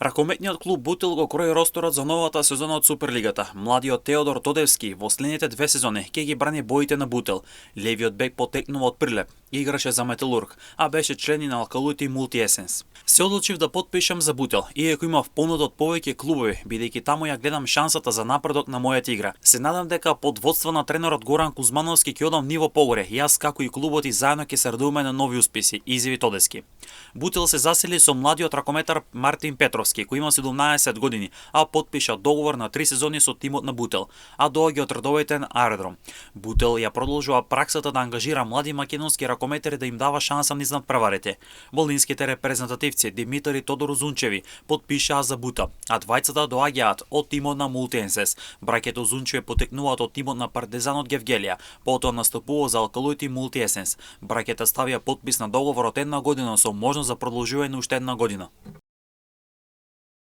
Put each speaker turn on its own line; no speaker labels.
Ракометниот клуб Бутил го крои росторот за новата сезона од Суперлигата. Младиот Теодор Тодевски во следните две сезони ќе ги брани боите на Бутил. Левиот бек потекнува од Прилеп, играше за Металург, а беше член и на Алкалуити Мултиесенс. Се одлучив да потпишам за Бутил, иако имав понуда од повеќе клубови, бидејќи таму ја гледам шансата за напредок на мојата игра. Се надам дека под водство на тренерот Горан Кузмановски ќе одам ниво погоре, јас како и клубот и заедно ќе се радуваме на нови успеси, изјави Тодевски. Бутил се засели со младиот ракометар Мартин Петровски, кој има 17 години, а потпиша договор на 3 сезони со тимот на Бутил, а доаѓа од редовите на Аеродром. Бутил ја продолжува праксата да ангажира млади македонски ракометари да им дава шанса низ надпреварите. Волинските репрезентативци Димитар и Тодор Узунчеви потпишаа за Бута, а двајцата доаѓаат од тимот на Мултиенсес. Браќето Узунчеви потекнуваат од тимот на Партизанот Гевгелија, потоа настапува за Алкалуити Мултиесенс. Браќата ставија потпис на договор од една година со можност за продолжување уште една година.